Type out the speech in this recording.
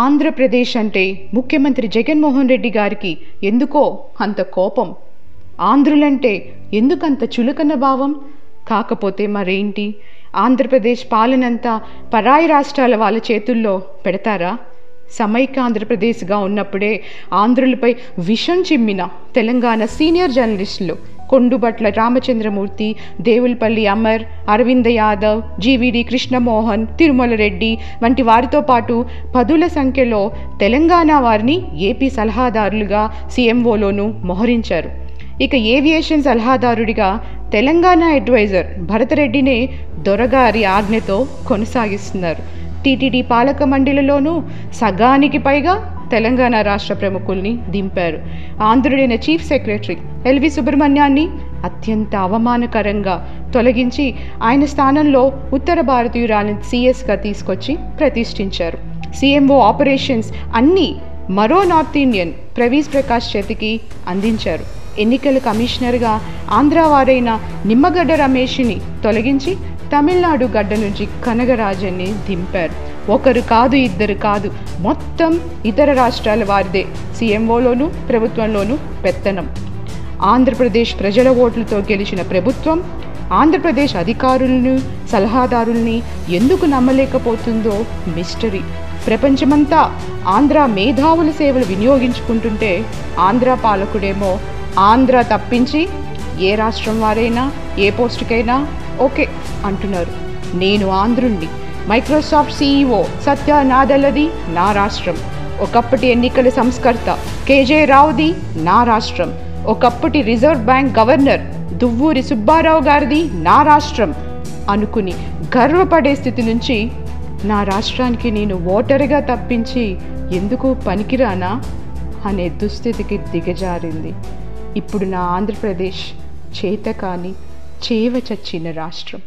ఆంధ్రప్రదేశ్ అంటే ముఖ్యమంత్రి జగన్మోహన్ రెడ్డి గారికి ఎందుకో అంత కోపం. ఆంధ్రులంటే ఎందుకంత చులకన భావం? కాకపోతే మరేంటి, ఆంధ్రప్రదేశ్ పాలనంతా పరాయి రాష్ట్రాల వాళ్ళ చేతుల్లో పెడతారా? సమైక్య ఆంధ్రప్రదేశ్గా ఉన్నప్పుడే ఆంధ్రులపై విషం చిమ్మిన తెలంగాణ సీనియర్ జర్నలిస్టులు కొండుబట్ల రామచంద్రమూర్తి, దేవులపల్లి అమర్, అరవింద యాదవ్, జీవీడి కృష్ణమోహన్, తిరుమల రెడ్డి వంటి వారితో పాటు పదుల సంఖ్యలో తెలంగాణ వారిని ఏపీ సలహాదారులుగా సీఎంఓలోనూ మోహరించారు. ఇక ఏవియేషన్ సలహాదారుడిగా తెలంగాణ అడ్వైజర్ భరతరెడ్డినే దొరగారి ఆజ్ఞతో కొనసాగిస్తున్నారు. టీటీడీ పాలక మండలిలోనూ సగానికి పైగా తెలంగాణ రాష్ట్ర ప్రముఖుల్ని దింపారు. ఆంధ్రుడైన చీఫ్ సెక్రటరీ ఎల్వి సుబ్రహ్మణ్యాన్ని అత్యంత అవమానకరంగా తొలగించి ఆయన స్థానంలో ఉత్తర భారతీయురాలిని సిఎస్గా తీసుకొచ్చి ప్రతిష్ఠించారు. సీఎంఓ ఆపరేషన్స్ అన్నీ మరో నార్త్ ఇండియన్ ప్రవీజ్ ప్రకాష్ చేతికి అందించారు. ఎన్నికల కమిషనర్గా ఆంధ్రవారైన నిమ్మగడ్డ రమేష్ని తొలగించి తమిళనాడు గడ్డ నుంచి కనగరాజన్ని దింపారు. ఒకరు కాదు, ఇద్దరు కాదు, మొత్తం ఇతర రాష్ట్రాల వారిదే సీఎంఓలోనూ ప్రభుత్వంలోనూ పెత్తనం. ఆంధ్రప్రదేశ్ ప్రజల ఓట్లతో గెలిచిన ప్రభుత్వం ఆంధ్రప్రదేశ్ అధికారులను సలహాదారుల్ని ఎందుకు నమ్మలేకపోతుందో మిస్టరీ. ప్రపంచమంతా ఆంధ్ర మేధావుల సేవలు వినియోగించుకుంటుంటే ఆంధ్ర పాలకుడేమో ఆంధ్ర తప్పించి ఏ రాష్ట్రం వారైనా ఏ పోస్టుకైనా ఓకే అంటున్నారు. నేను ఆంధ్రుణ్ణి. మైక్రోసాఫ్ట్ సీఈఓ సత్య నాదెల్లది నా రాష్ట్రం. ఒకప్పటి ఎన్నికల సంస్కర్త కేజే రావుది నా రాష్ట్రం. ఒకప్పటి reserve bank governor Duvvuri Subbarao గారిది నా రాష్ట్రం అనుకుని గర్వపడే స్థితి నుంచి నా రాష్ట్రానికి నేను ఓటరుగా తప్పించి ఎందుకు పనికిరానా అనే దుస్థితికి దిగజారింది. ఇప్పుడు నా ఆంధ్రప్రదేశ్ చేతకాని చేవ చచ్చిన రాష్ట్రం.